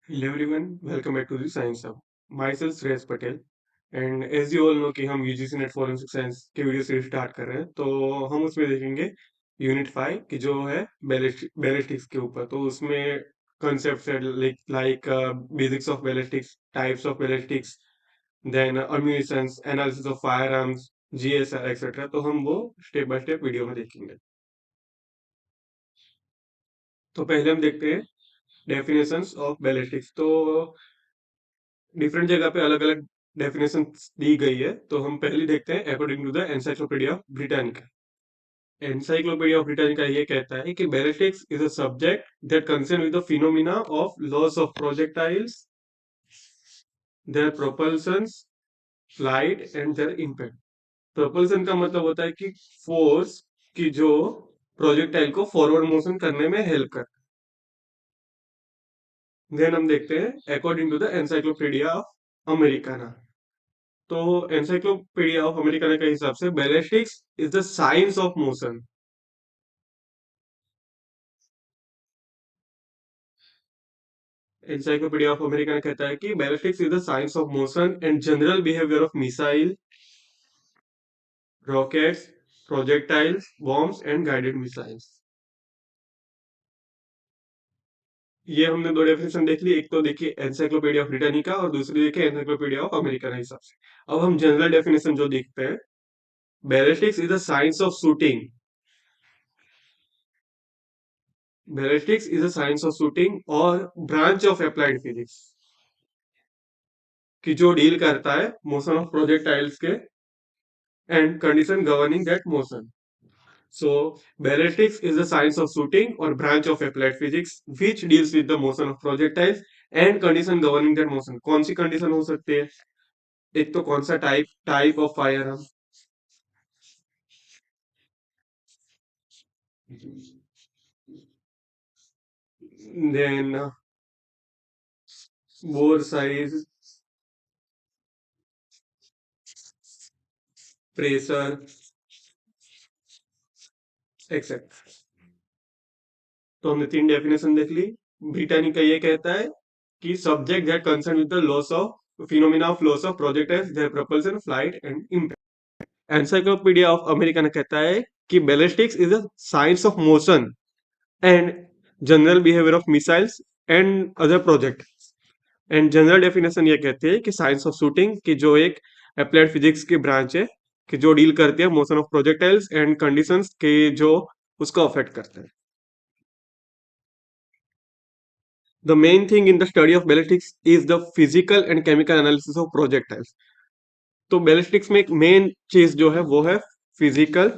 Hello everyone, welcome back to the Science Hub. Myself Shreyas Patel and as you all know कि हम UGC net forensic science के video series start कर रहे हैं तो हम उसमें देखेंगे यूनिट 5 की जो है बैलिस्टिक्स के ऊपर। तो उसमें कॉन्सेप्ट्स है like basics of ballistics, types of ballistics, then ammunitions, analysis of fire arms, GSR etcetera. तो हम वो स्टेप बाय स्टेप वीडियो में देखेंगे। तो पहले हम देखते हैं डेफिनेशंस ऑफ बैलिस्टिक्स। तो डिफरेंट जगह पे अलग अलग डेफिनेशन दी गई है। तो हम पहले देखते हैं according to the encyclopedia of Britannica. Encyclopaedia of Britannica ये कहता है कि ballistics is a subject that concern with the phenomena of loss of projectiles, their propulsions, flight and their impact. Propulsion का मतलब होता है कि फोर्स की जो प्रोजेक्टाइल को फॉरवर्ड मोशन करने में हेल्प कर। देन हम देखते हैं according to the encyclopedia of Americana. तो एनसाइक्लोपीडिया ऑफ अमेरिकाना के हिसाब से ballistics is the science of motion. Encyclopedia of Americana कहता है कि ballistics is the science of motion and general behaviour of missile, rockets, projectiles, bombs and guided missiles. ये हमने दो डेफिनेशन देख ली, एक तो देखिए एनसाइक्लोपीडिया ऑफ ब्रिटानिका और दूसरी देखिए एनसाइक्लोपीडिया ऑफ अमेरिकाना हिसाब से। अब हम जनरल डेफिनेशन जो देखते हैं, ballistics is the science of shooting. Ballistics is the science of shooting और ब्रांच ऑफ अप्लाइड फिजिक्स कि जो डील करता है मोशन ऑफ प्रोजेक्टाइल्स के and condition governing that motion. So ballistics is the science of shooting और branch of applied physics which deals with the motion of projectiles and condition governing that motion. कौन सी condition हो सकती है? एक तो कौन सा टाइप टाइप ऑफ फायर हम, then bore size, pressure etcetera. तो हमने तीन डेफिनेशन देख ली। ब्रिटानिका ये कहता है कि subject that concern with the laws of phenomena of loss of projectiles, their propulsion, flight and impact. Encyclopedia of America ने कहता है कि ballistics is a science of motion and general behaviour of missiles and other project. And general definition ये कहती है कि science of shooting की जो एक अप्लाइड फिजिक्स की ब्रांच है कि जो डील करती है motion of projectiles and conditions के जो उसको अफेक्ट करते हैं। The main thing in the study of ballistics is the physical and chemical analysis of projectiles. तो बैलिस्टिक्स में एक मेन चीज जो है वो है physical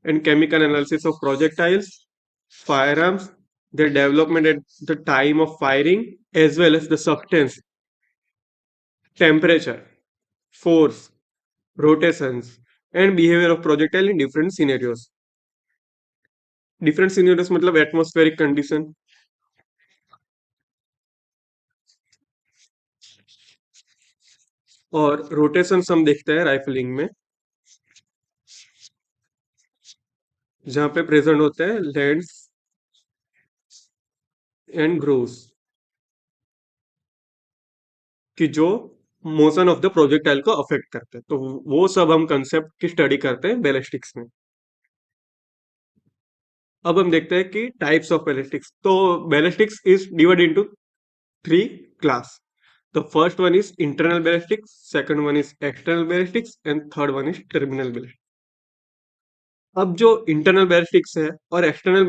and chemical analysis of projectiles, firearms, their development at the time of firing, as well as the substance, temperature, force, rotations, and behavior of projectile in different scenarios. Different scenarios मतलब atmospheric condition, और rotations हम देखते हैं rifling में, जहाँ पे present होते हैं लैंड्स एंड ग्रोव्स कि जो मोशन ऑफ द प्रोजेक्टाइल को अफेक्ट करते हैं। तो वो सब हम कंसेप्ट की स्टडी करते हैं बैलिस्टिक्स में। अब हम देखते हैं कि टाइप्स ऑफ बैलिस्टिक्स। तो ballistics is divide into three class. The first one is internal ballistics, second one is external ballistics and third one is terminal ballistics. अब जो इंटरनल बैलिस्टिक्स है और एक्सटर्नल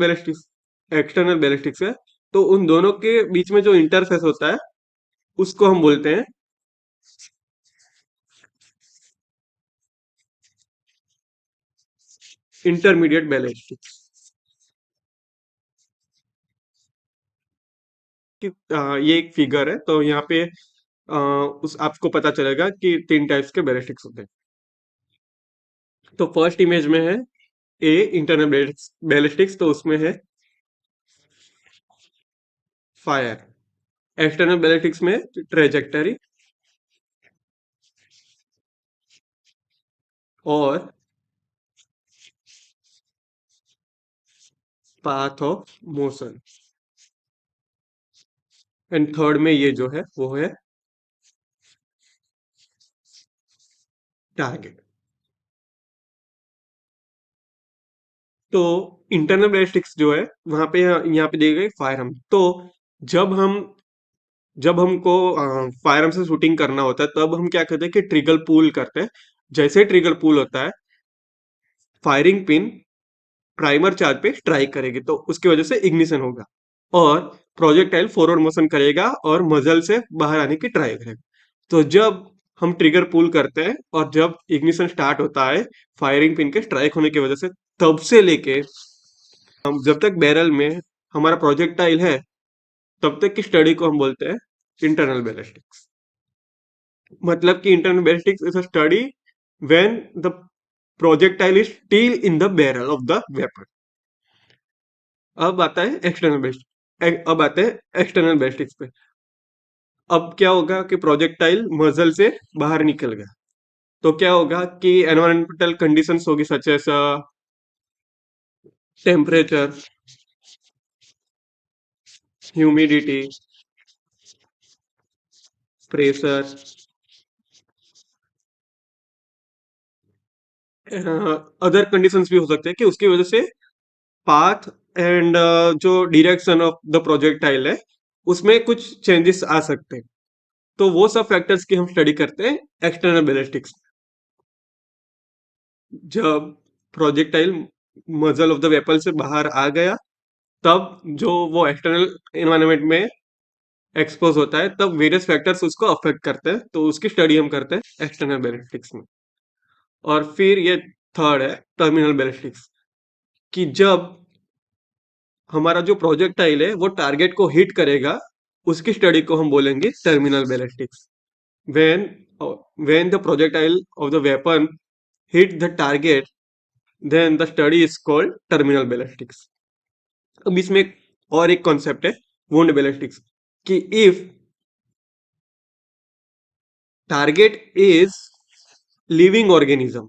बैलिस्टिक्स है, तो उन दोनों के बीच में जो इंटरफेस होता है उसको हम बोलते हैं इंटरमीडिएट बैलिस्टिक्स। कि ये एक फिगर है तो यहाँ पे उस आपको पता चलेगा कि तीन टाइप्स के बैलिस्टिक्स होते हैं। तो फर्स्ट इमेज में है ए इंटरनल बैलिस्टिक्स, तो उसमें है फायर। एक्सटर्नल बैलिस्टिक्स में ट्रेजेक्टरी और path of motion. And third में ये जो है वो है टारगेट। तो इंटरनल बैलिस्टिक्स जो है वहां पे यहाँ पे दी गई फायर आर्म। तो जब हम जब हमको फायर आर्म से शूटिंग करना होता है तब हम क्या करते हैं कि ट्रिगर पुल करते हैं। जैसे ट्रिगर पुल होता है, फायरिंग पिन प्राइमर चार्ज पे स्ट्राइक करेगी तो उसकी वजह से इग्निशन होगा और प्रोजेक्टाइल फॉरवर्ड मोशन करेगा और मजल से बाहर आने की ट्राई करेगा। तो जब हम ट्रिगर पुल करते हैं और जब इग्निशन स्टार्ट होता है फायरिंग पिन के स्ट्राइक होने की वजह से, तब से लेके हम जब तक बैरल में हमारा प्रोजेक्टाइल है तब तक की स्टडी को हम बोलते हैं इंटरनल बैलिस्टिक्स। मतलब कि internal ballistics is a study when the projectile is still in the barrel of the weapon. अब आता है एक्सटर्नल बेस्ट अब आते हैं एक्सटर्नल बेस्टिक्स पे। अब क्या होगा कि प्रोजेक्टाइल मजल से बाहर निकल गया तो क्या होगा कि एनवायरमेंटल कंडीशंस होगी such as temperature, humidity, pressure, other conditions भी हो सकते हैं कि उसकी वजह से पाथ एंड जो डायरेक्शन ऑफ द प्रोजेक्टाइल है उसमें कुछ चेंजेस आ सकते हैं। तो वो सब फैक्टर्स की हम स्टडी करते हैं एक्सटर्नल बैलिस्टिक्स। जब प्रोजेक्टाइल मजल ऑफ द वेपन से बाहर आ गया तब जो वो एक्सटर्नल एनवायरनमेंट में एक्सपोज होता है तब वेरियस फैक्टर्स उसको अफेक्ट करते हैं तो उसकी स्टडी हम करते हैं एक्सटर्नल बैलिस्टिक्स में। और फिर ये थर्ड है टर्मिनल बैलिस्टिक्स, कि जब हमारा जो प्रोजेक्टाइल है वो टारगेट को हिट करेगा उसकी स्टडी को हम बोलेंगे terminal ballistics. When when the projectile of the weapon hit the target then the study is called terminal ballistics. अब इसमें और एक कॉन्सेप्ट है वुंड बैलिस्टिक्स, कि if target is living organism,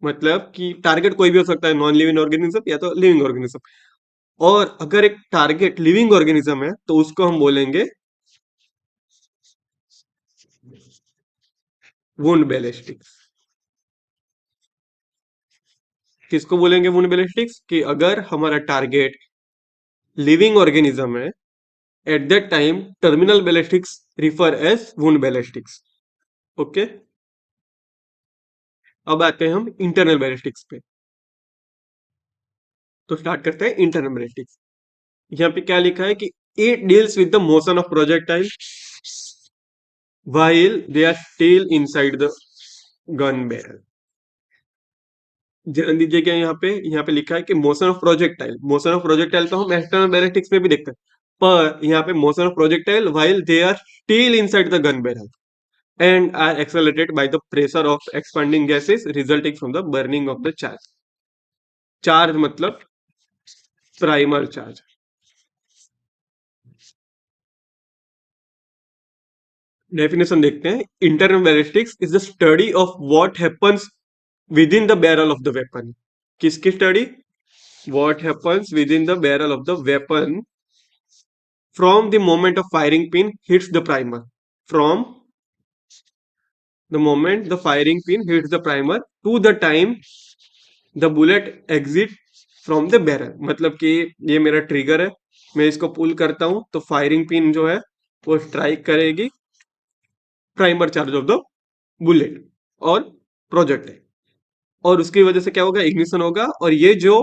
मतलब कि टारगेट कोई भी हो सकता है, नॉन लिविंग ऑर्गेनिज्म या तो लिविंग ऑर्गेनिज्म, और अगर एक टारगेट लिविंग ऑर्गेनिज्म है तो उसको हम बोलेंगे वुंड बैलिस्टिक्स। किसको बोलेंगे वुंड बैलिस्टिक्स? कि अगर हमारा टारगेट लिविंग ऑर्गेनिज्म है, at that time terminal ballistics refer as wound ballistics. Okay, अब आते हैं हम इंटरनल बैलिस्टिक्स पे। तो स्टार्ट करते हैं इंटरनल बैलिस्टिक्स। यहाँ पे क्या लिखा है कि it deals with the motion of projectile while they are still inside the gun barrel। ध्यान दीजिएगा यहाँ पे लिखा है कि मोशन ऑफ प्रोजेक्टाइल तो हम एक्सटर्नल बैलिस्टिक्स में भी देखते हैं, पर यहाँ पे motion of projectile while they are still inside the gun barrel and are accelerated by the pressure of expanding gases resulting from the burning of the charge। Charge मतलब प्राइमर चार्ज। डेफिनेशन देखते हैं। Internal ballistics is the study of what happens within the barrel of the weapon. किसकी study? What happens within the barrel of the weapon from the moment of firing pin hits the primer, from the moment the firing pin hits the primer to the time the bullet exit from the barrel। मतलब कि ये मेरा trigger है, मैं इसको पुल करता हूं तो फायरिंग पिन जो है वो स्ट्राइक करेगी primer charge of the bullet और प्रोजेक्ट है, और उसकी वजह से क्या होगा? इग्निशन होगा और ये जो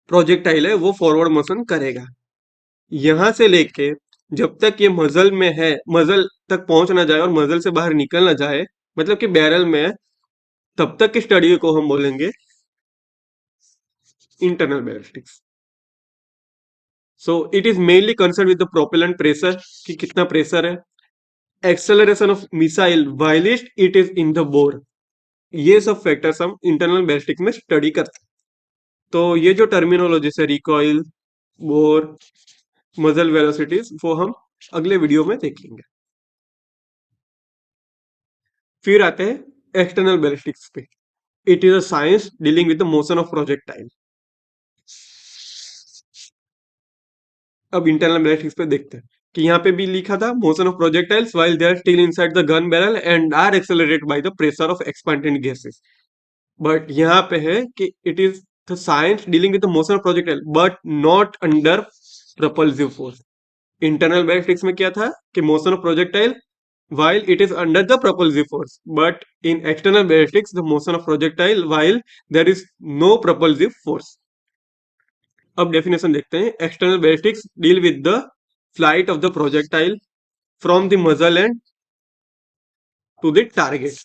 प्रोजेक्टाइल है वो फॉरवर्ड मोशन करेगा। यहां से लेके जब तक ये मजल में है, मजल तक पहुंच ना जाए और मजल से बाहर निकल ना जाए, मतलब कि बैरल में है, तब तक की स्टडी को हम बोलेंगे internal ballistics. So it is mainly concern with the propellant pressure, कि कितना प्रेशर है, acceleration of missile whilst it is in the bore. ये सब फैक्टर्स हम इंटरनल बैलिस्टिक्स में स्टडी करते हैं। तो ये जो टर्मिनोलॉजी है रिकॉइल, बोर, मजल वेलोसिटीज, वो हम अगले वीडियो में देखेंगे। फिर आते हैं एक्सटर्नल बैलिस्टिक्स पे। It is a science dealing with the motion of projectile. अब इंटरनल बैलिस्टिक्स पे देखते हैं कि यहाँ पे भी लिखा था motion of projectiles while they are still inside the gun barrel and are accelerated by the pressure of expanded gases. But यहाँ पे है कि it is the science dealing with the motion of projectile but not under propulsive force। Internal ballistics में क्या था कि motion of projectile while it is under the propulsive force, but in external ballistics the motion of projectile while there is no propulsive force। अब definition देखते हैं। External ballistics deal with the flight of the projectile from the muzzle end to the target.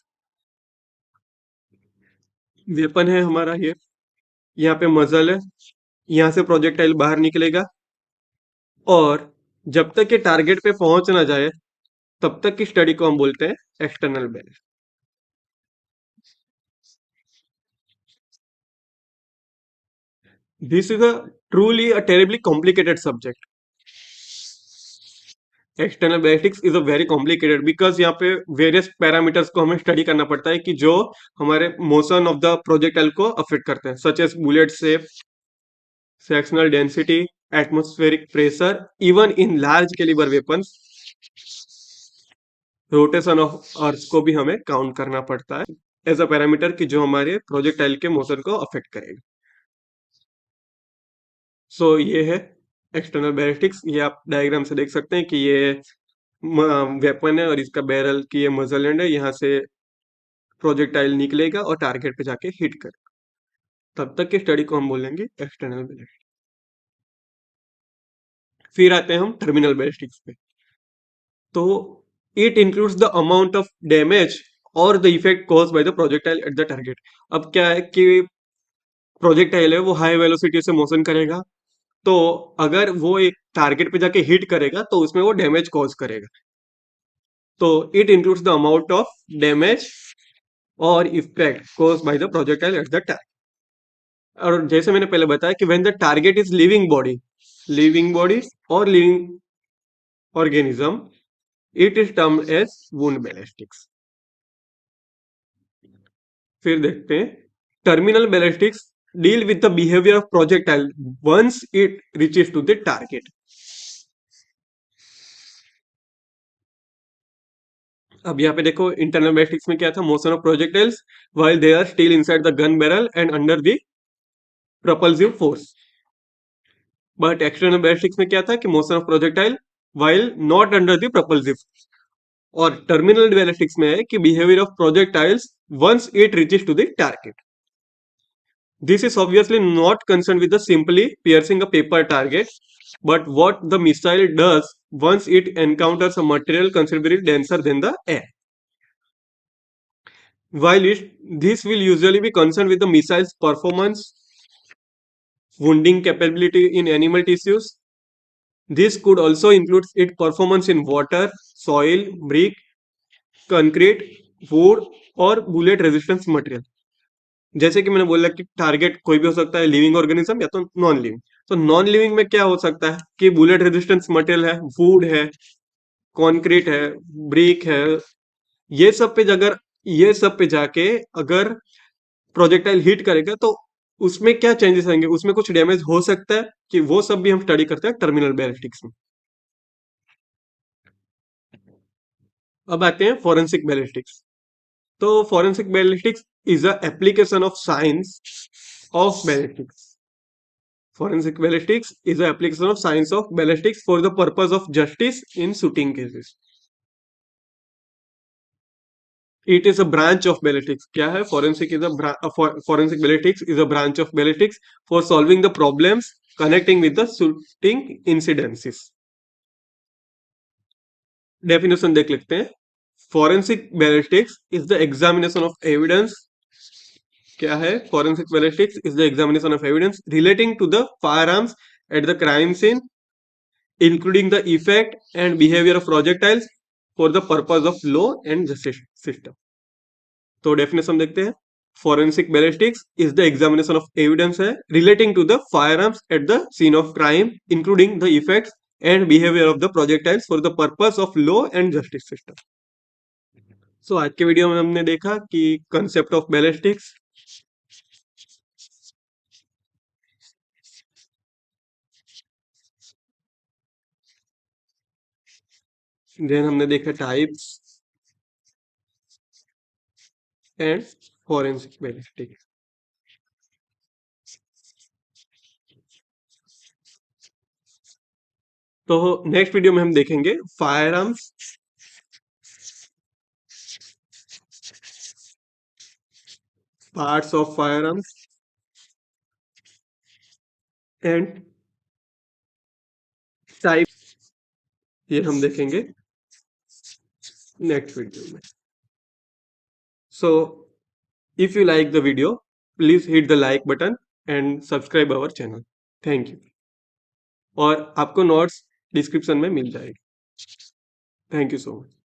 Weapon है हमारा ये, यहाँ पे मजल है, यहाँ से प्रोजेक्टाइल बाहर निकलेगा और जब तक ये टारगेट पे पहुंच ना जाए तब तक की स्टडी को हम बोलते हैं external ballistics. This is a truly a terribly complicated subject. External ballistics is a very complicated because यहाँ पे वेरियस पैरामीटर्स को हमें स्टडी करना पड़ता है कि जो हमारे मोशन ऑफ द प्रोजेक्टाइल को अफेक्ट करते हैं, such as bullet shape, sectional density, atmospheric pressure, even in large calibre weapons rotation of earth को भी हमें काउंट करना पड़ता है एज अ पैरामीटर कि जो हमारे प्रोजेक्टाइल के मोशन को अफेक्ट करेगा। सो ये है एक्सटर्नल बैलिस्टिक्स। ये आप डायग्राम से देख सकते हैं कि ये वेपन है और इसका बैरल की ये मजल एंड है, यहाँ से प्रोजेक्टाइल निकलेगा और टारगेट पे जाके हिट करेगा। तब तक की स्टडी को हम बोलेंगे एक्सटर्नल बैलिस्टिक्स। फिर आते हैं हम टर्मिनल बैलिस्टिक्स पे। तो it includes the amount of damage और the effect cause by the projectile at the target. अब क्या है कि प्रोजेक्टाइल है वो हाई वेलोसिटी से मोशन करेगा, तो अगर वो एक टारगेट पे जाके हिट करेगा तो उसमें वो डैमेज कॉज करेगा। तो it includes the amount of damage और effect cause by the projectile at the target. और जैसे मैंने पहले बताया कि when the target is living body और living organism, it is termed as wound ballistics. फिर देखते हैं terminal ballistics deal with the behaviour of projectile once it reaches to the target. अब यहाँ पे देखो इंटरनल बैलिस्टिक्स में क्या था, motion of projectiles while they are still inside the gun barrel and under the propulsive force. But external ballistics में क्या था कि motion of projectile while not under the propulsive। और टर्मिनल बैलिस्टिक्स में है कि behaviour of projectiles once it reaches to the target. This is obviously not concerned with the simply piercing a paper target, but what the missile does once it encounters a material considerably denser than the air. While this will usually be concerned with the missile's performance, wounding capability in animal tissues, this could also include its performance in water, soil, brick, concrete, wood और bullet resistance material। जैसे कि मैंने बोला कि target कोई भी हो सकता है, लिविंग ऑर्गेनिज्म या तो नॉन लिविंग। तो नॉन लिविंग में क्या हो सकता है कि बुलेट रेजिस्टेंस मटेरियल है, वुड है, कंक्रीट है, ब्रिक है। ये सब पे अगर ये सब पे जाके अगर प्रोजेक्टाइल हिट करेगा तो उसमें क्या चेंजेस आएंगे, उसमें कुछ डैमेज हो सकता है कि वो सब भी हम स्टडी करते हैं टर्मिनल बैलिस्टिक्स में। अब आते हैं फॉरेंसिक बैलिस्टिक्स। तो forensic ballistics is a application of science of ballistics. Forensic ballistics is the application of science of ballistics for the purpose of justice in shooting cases. It is a branch of ballistics. क्या है? Forensic is forensic ballistics is a branch of ballistics for solving the problems connecting with the shooting incidences. Definition देख लेते हैं। Forensic ballistics is the examination of evidence। क्या है? Forensic ballistics is the examination of evidence relating to the firearms at the crime scene, including the effect and behavior of projectiles for the purpose of law and justice system। तो definition देखते हैं। Forensic ballistics is the examination of evidence है relating to the firearms at the scene of crime, including the effects and behaviour of the projectiles for the purpose of law and justice system. So आज के video में हमने देखा कि concept of ballistics, then हमने देखा types and forensic ballistic. तो next video में हम देखेंगे fire arms, parts of fire arms and type, ये हम देखेंगे नेक्स्ट वीडियो में। So if you like the video, please hit the like button and subscribe our channel. Thank you. और आपको नोट्स डिस्क्रिप्शन में मिल जाएगी। Thank you so much.